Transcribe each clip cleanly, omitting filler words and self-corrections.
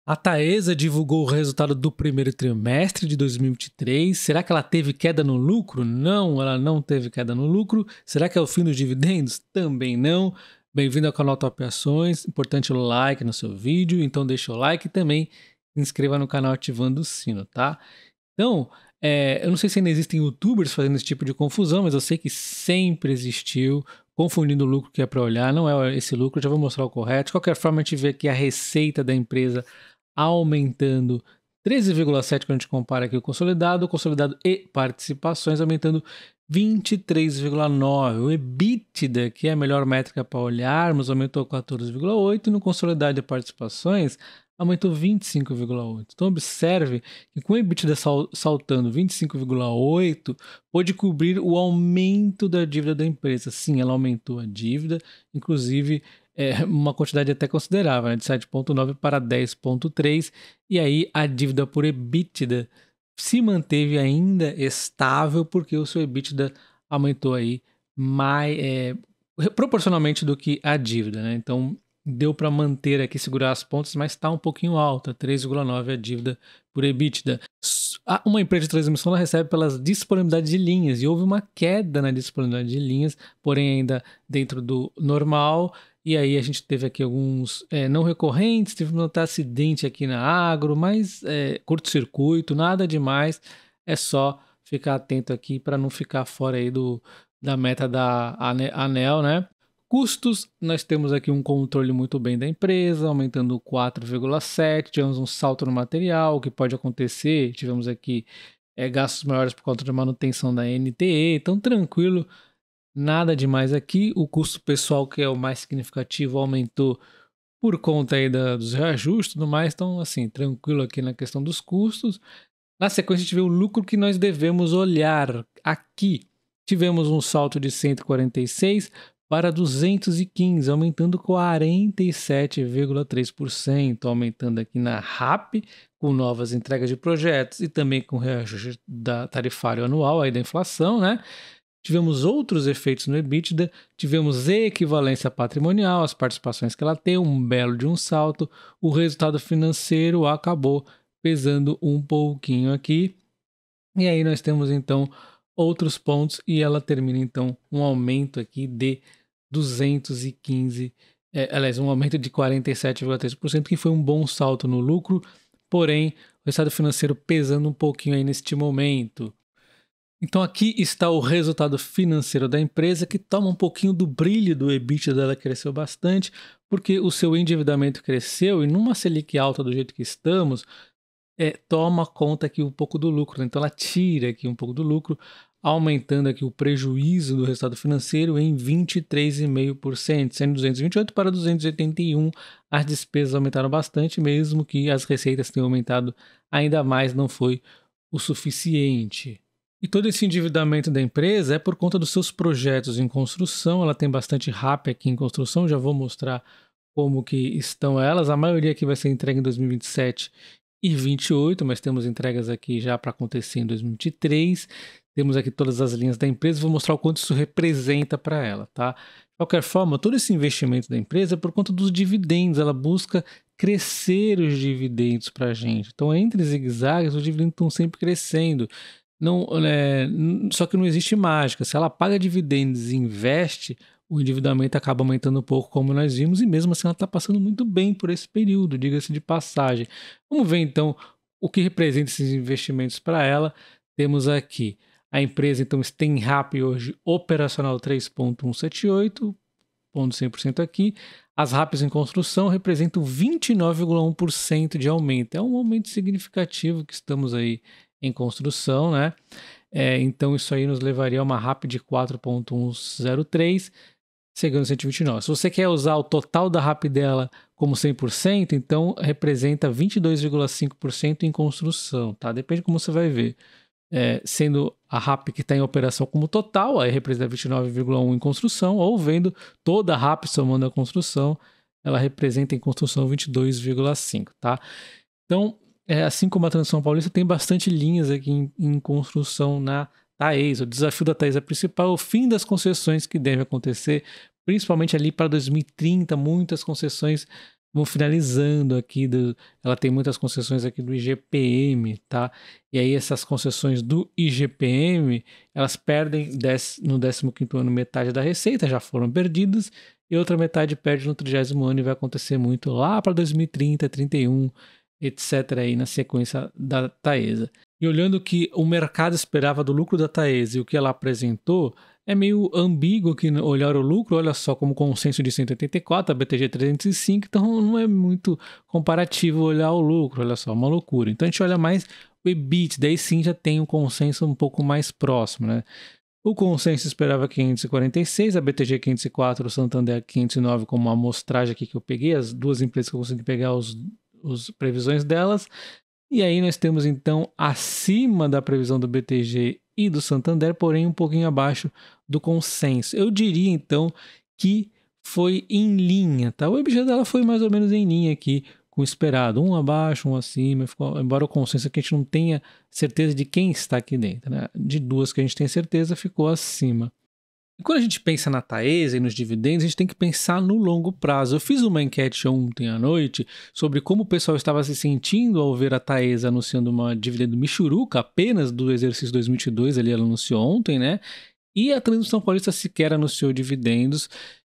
A Taesa divulgou o resultado do primeiro trimestre de 2023. Será que ela teve queda no lucro? Não, ela não teve queda no lucro. Será que é o fim dos dividendos? Também não. Bem-vindo ao canal Top Ações. Importante o like no seu vídeo, então deixa o like e também se inscreva no canal ativando o sino, tá? Então, eu não sei se ainda existem youtubers fazendo esse tipo de confusão, mas eu sei que sempre existiu, confundindo o lucro que é para olhar. Não é esse lucro, já vou mostrar o correto. De qualquer forma, a gente vê aqui a receita da empresa aumentando 13,7% quando a gente compara aqui o consolidado e participações aumentando 23,9%. O EBITDA, que é a melhor métrica para olharmos, aumentou 14,8% e no consolidado e participações aumentou 25,8%. Então observe que com o EBITDA saltando 25,8%, pôde cobrir o aumento da dívida da empresa. Sim, ela aumentou a dívida, inclusive uma quantidade até considerável, né? De 7,9 para 10,3, e aí a dívida por EBITDA se manteve ainda estável porque o seu EBITDA aumentou aí proporcionalmente do que a dívida, né? Então deu para manter aqui, segurar as pontas, mas está um pouquinho alta, 3,9 a dívida por EBITDA. Uma empresa de transmissão ela recebe pelas disponibilidades de linhas e houve uma queda na disponibilidade de linhas, porém ainda dentro do normal. E aí a gente teve aqui alguns não recorrentes, teve um acidente aqui na agro, mas curto-circuito, nada demais. É só ficar atento aqui para não ficar fora aí da meta da ANEEL, né? Custos, nós temos aqui um controle muito bem da empresa, aumentando 4,7%, tivemos um salto no material, o que pode acontecer, tivemos aqui gastos maiores por conta da manutenção da NTE, então tranquilo. Nada demais aqui. O custo pessoal, que é o mais significativo, aumentou por conta aí dos reajustes e tudo mais. Então, assim, tranquilo aqui na questão dos custos. Na sequência, a gente vê o lucro que nós devemos olhar. Aqui, tivemos um salto de 146 para 215, aumentando 47,3%, aumentando aqui na RAP, com novas entregas de projetos e também com reajuste da tarifário anual aí da inflação, né? Tivemos outros efeitos no EBITDA, tivemos equivalência patrimonial, as participações que ela tem, um belo de um salto, o resultado financeiro acabou pesando um pouquinho aqui, e aí nós temos então outros pontos e ela termina então um aumento aqui de 215, aliás, um aumento de 47,3%, que foi um bom salto no lucro, porém o resultado financeiro pesando um pouquinho aí neste momento. Então aqui está o resultado financeiro da empresa, que toma um pouquinho do brilho do EBITDA dela, cresceu bastante, porque o seu endividamento cresceu e numa Selic alta do jeito que estamos, toma conta aqui um pouco do lucro, né? Então ela tira aqui um pouco do lucro, aumentando aqui o prejuízo do resultado financeiro em 23,5%, sendo 228 para 281, as despesas aumentaram bastante, mesmo que as receitas tenham aumentado ainda mais, não foi o suficiente. E todo esse endividamento da empresa é por conta dos seus projetos em construção. Ela tem bastante RAP aqui em construção, já vou mostrar como que estão elas. A maioria aqui vai ser entregue em 2027 e 2028, mas temos entregas aqui já para acontecer em 2023. Temos aqui todas as linhas da empresa, vou mostrar o quanto isso representa para ela, tá? De qualquer forma, todo esse investimento da empresa é por conta dos dividendos, ela busca crescer os dividendos para a gente. Então, entre zigue-zagues, os dividendos estão sempre crescendo. Não, só que não existe mágica. Se ela paga dividendos e investe, o endividamento acaba aumentando um pouco, como nós vimos, e mesmo assim ela está passando muito bem por esse período, diga-se de passagem. Vamos ver então o que representa esses investimentos para ela. Temos aqui a empresa, então, tem RAP hoje operacional 3,178, 100% aqui. As RAPs em construção representam 29,1% de aumento. É um aumento significativo que estamos aí em construção, né? Então isso aí nos levaria a uma RAP de 4,103, chegando a 129. Se você quer usar o total da RAP dela como 100%, então representa 22,5% em construção, tá? Depende de como você vai ver. Sendo a RAP que está em operação como total, aí representa 29,1% em construção, ou vendo toda a RAP somando a construção, ela representa em construção 22,5%, tá? Então, assim como a Transição Paulista, tem bastante linhas aqui em construção na Taesa. O desafio da Taesa principal é o fim das concessões que deve acontecer, principalmente ali para 2030, muitas concessões vamos finalizando aqui, ela tem muitas concessões aqui do IGPM, tá? E aí essas concessões do IGPM, elas perdem no 15º ano metade da receita, já foram perdidas, e outra metade perde no 30º ano e vai acontecer muito lá para 2030, 31, etc. aí na sequência da Taesa. E olhando o que o mercado esperava do lucro da Taesa e o que ela apresentou, é meio ambíguo que olhar o lucro, olha só, como consenso de 184, a BTG 305, então não é muito comparativo olhar o lucro, olha só, uma loucura. Então a gente olha mais o EBIT, daí sim já tem um consenso um pouco mais próximo, né? O consenso esperava 546, a BTG 504, o Santander 509 como uma amostragem aqui que eu peguei, as duas empresas que eu consegui pegar os previsões delas. E aí nós temos então acima da previsão do BTG e do Santander, porém um pouquinho abaixo do consenso. Eu diria então que foi em linha, tá? O EBITDA dela foi mais ou menos em linha aqui com o esperado, um abaixo, um acima, embora o consenso aqui a gente não tenha certeza de quem está aqui dentro, né? De duas que a gente tem certeza, ficou acima. E quando a gente pensa na Taesa e nos dividendos, a gente tem que pensar no longo prazo. Eu fiz uma enquete ontem à noite sobre como o pessoal estava se sentindo ao ver a Taesa anunciando uma dividendo michuruca apenas do exercício 2022, ali ela anunciou ontem, né? E a Transmissão Paulista sequer anunciou dividendos.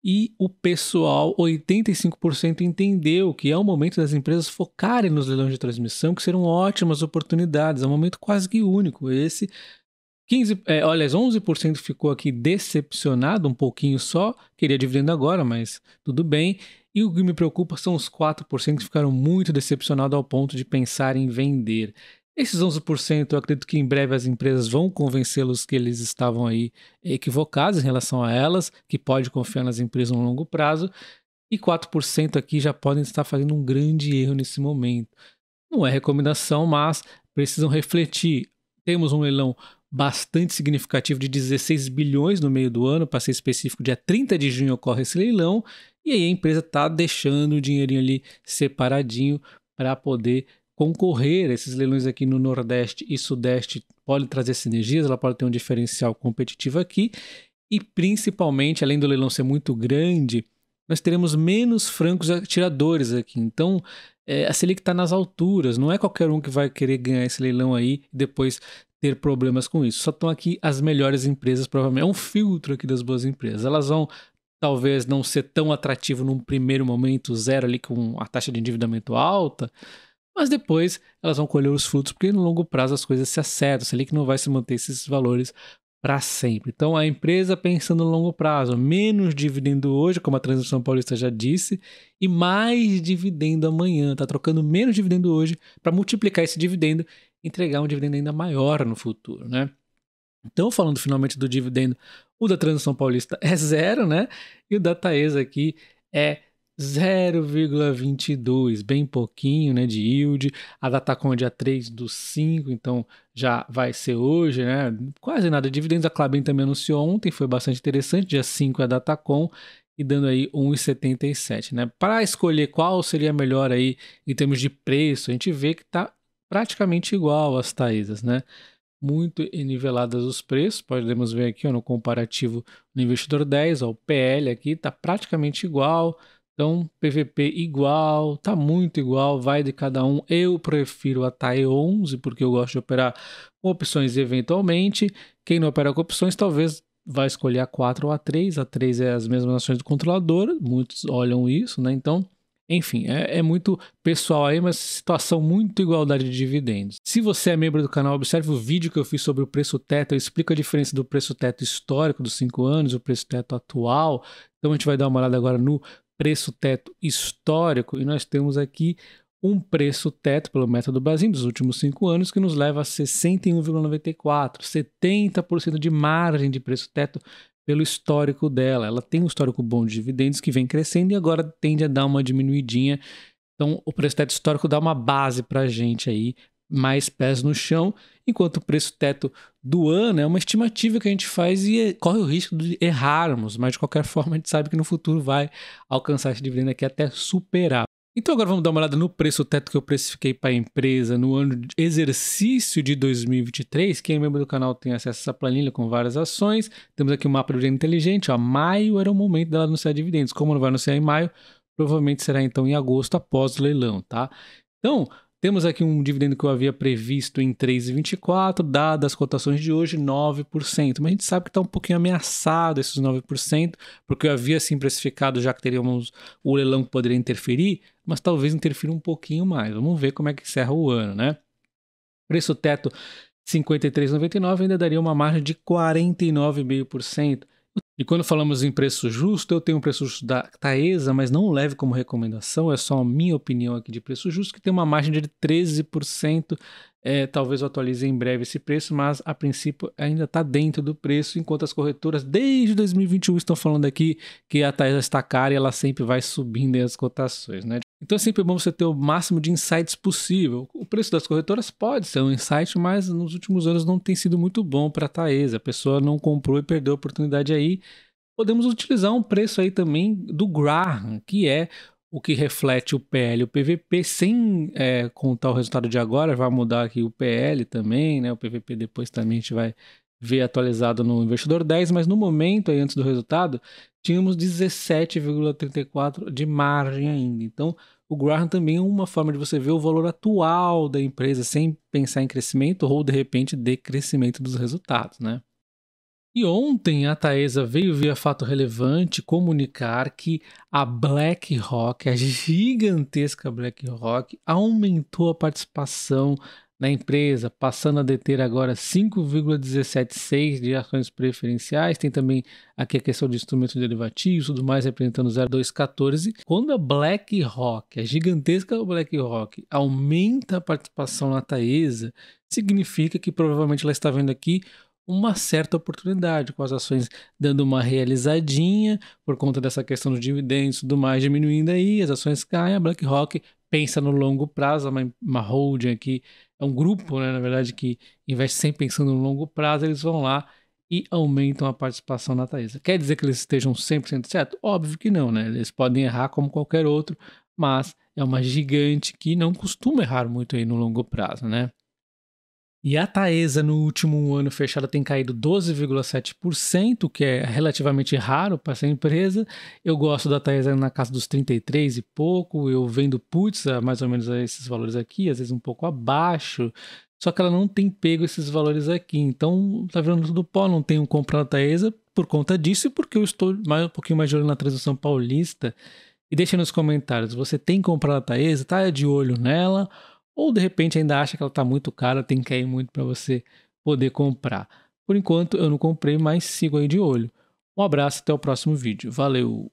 E o pessoal, 85%, entendeu que é o momento das empresas focarem nos leilões de transmissão, que serão ótimas oportunidades. É um momento quase que único. Esse 11% ficou aqui decepcionado, um pouquinho só, queria dividendo agora, mas tudo bem. E o que me preocupa são os 4% que ficaram muito decepcionados ao ponto de pensar em vender. Esses 11%, eu acredito que em breve as empresas vão convencê-los que eles estavam aí equivocados em relação a elas, que pode confiar nas empresas no longo prazo, e 4% aqui já podem estar fazendo um grande erro nesse momento. Não é recomendação, mas precisam refletir. Temos um leilão bastante significativo de 16 bilhões no meio do ano, para ser específico, dia 30 de junho ocorre esse leilão, e aí a empresa está deixando o dinheirinho ali separadinho para poder concorrer. Esses leilões aqui no Nordeste e Sudeste podem trazer sinergias, ela pode ter um diferencial competitivo aqui, e principalmente, além do leilão ser muito grande, nós teremos menos francos atiradores aqui. Então, a Selic está nas alturas, não é qualquer um que vai querer ganhar esse leilão aí e depois ter problemas com isso. Só estão aqui as melhores empresas, provavelmente. É um filtro aqui das boas empresas. Elas vão talvez não ser tão atrativo num primeiro momento, zero ali com a taxa de endividamento alta, mas depois elas vão colher os frutos, porque no longo prazo as coisas se acertam. A Selic não vai se manter esses valores para sempre. Então a empresa pensando no longo prazo, menos dividendo hoje, como a Transmissão Paulista já disse, e mais dividendo amanhã. Está trocando menos dividendo hoje para multiplicar esse dividendo e entregar um dividendo ainda maior no futuro, né? Então, falando finalmente do dividendo, o da Transmissão Paulista é 0, né? E o da Taesa aqui é 0,22, bem pouquinho, né, de yield. A Datacom é dia 3/5, então já vai ser hoje, né? Quase nada de dividendos. A Klabin também anunciou ontem, foi bastante interessante. Dia 5 é a Datacom e dando aí 1,77, né? Para escolher qual seria melhor aí em termos de preço, a gente vê que está praticamente igual às Taesas, né? Muito niveladas os preços, podemos ver aqui ó, no comparativo no investidor 10, ó, o PL aqui está praticamente igual. Então, PVP igual, tá muito igual, vai de cada um. Eu prefiro a TAE 11, porque eu gosto de operar com opções eventualmente. Quem não opera com opções, talvez vai escolher a 4 ou a 3. A 3 é as mesmas ações do controlador, muitos olham isso, né? Então, enfim, é muito pessoal aí, mas situação muito igualdade de dividendos. Se você é membro do canal, observe o vídeo que eu fiz sobre o preço teto. Eu explico a diferença do preço teto histórico dos 5 anos e o preço teto atual. Então, a gente vai dar uma olhada agora no preço teto histórico, e nós temos aqui um preço teto pelo método Brasil dos últimos 5 anos que nos leva a 61,94, 70% de margem de preço teto pelo histórico dela. Ela tem um histórico bom de dividendos que vem crescendo e agora tende a dar uma diminuidinha. Então o preço teto histórico dá uma base para a gente aí, mais pés no chão, enquanto o preço teto do ano é uma estimativa que a gente faz e corre o risco de errarmos, mas de qualquer forma a gente sabe que no futuro vai alcançar esse dividendo aqui até superar. Então agora vamos dar uma olhada no preço teto que eu precifiquei para a empresa no ano de exercício de 2023. Quem é membro do canal tem acesso a essa planilha com várias ações. Temos aqui o mapa do dividendo inteligente. Ó, maio era o momento dela anunciar dividendos. Como não vai anunciar em maio, provavelmente será então em agosto após o leilão, tá? Então, temos aqui um dividendo que eu havia previsto em 3,24, dadas as cotações de hoje, 9%. Mas a gente sabe que está um pouquinho ameaçado esses 9%, porque eu havia assim precificado já que teríamos o leilão que poderia interferir, mas talvez interfira um pouquinho mais. Vamos ver como é que encerra o ano, né? Preço teto 53,99 ainda daria uma margem de 49,5%. E quando falamos em preço justo, eu tenho um preço justo da Taesa, mas não leve como recomendação, é só a minha opinião aqui de preço justo, que tem uma margem de 13%. Talvez eu atualize em breve esse preço, mas a princípio ainda está dentro do preço, enquanto as corretoras desde 2021 estão falando aqui que a Taesa está cara e ela sempre vai subindo as cotações, né? Então é sempre bom você ter o máximo de insights possível. O preço das corretoras pode ser um insight, mas nos últimos anos não tem sido muito bom para a Taesa. A pessoa não comprou e perdeu a oportunidade aí. Podemos utilizar um preço aí também do Graham, que é o que reflete o PL e o PVP, sem contar o resultado de agora. Vai mudar aqui o PL também, né? O PVP depois também a gente vai ver atualizado no Investidor 10, mas no momento, aí, antes do resultado, tínhamos 17,34 de margem ainda. Então, o Graham também é uma forma de você ver o valor atual da empresa sem pensar em crescimento ou, de repente, decrescimento dos resultados, né? E ontem a Taesa veio via fato relevante comunicar que a BlackRock, a gigantesca BlackRock, aumentou a participação na empresa, passando a deter agora 5,176 de ações preferenciais. Tem também aqui a questão de instrumentos derivativos, tudo mais, representando 0,214. Quando a BlackRock, a gigantesca BlackRock, aumenta a participação na Taesa, significa que provavelmente ela está vendo aqui uma certa oportunidade, com as ações dando uma realizadinha por conta dessa questão dos dividendos e tudo mais diminuindo aí, as ações caem, a BlackRock pensa no longo prazo, uma holding aqui, é um grupo, né, na verdade, que investe sempre pensando no longo prazo, eles vão lá e aumentam a participação na Taesa. Quer dizer que eles estejam 100% certo? Óbvio que não, né? Eles podem errar como qualquer outro, mas é uma gigante que não costuma errar muito aí no longo prazo, né? E a Taesa no último ano fechado tem caído 12,7%, que é relativamente raro para essa empresa. Eu gosto da Taesa na casa dos 33 e pouco, eu vendo puts a mais ou menos a esses valores aqui, às vezes um pouco abaixo, só que ela não tem pego esses valores aqui. Então tá virando tudo pó, não tenho comprado a Taesa por conta disso e porque eu estou um pouquinho mais de olho na transação paulista. E deixa nos comentários, você tem comprado a Taesa? Tá de olho nela? Ou de repente ainda acha que ela está muito cara, tem que cair muito para você poder comprar. Por enquanto eu não comprei, mas sigo aí de olho. Um abraço, até o próximo vídeo. Valeu!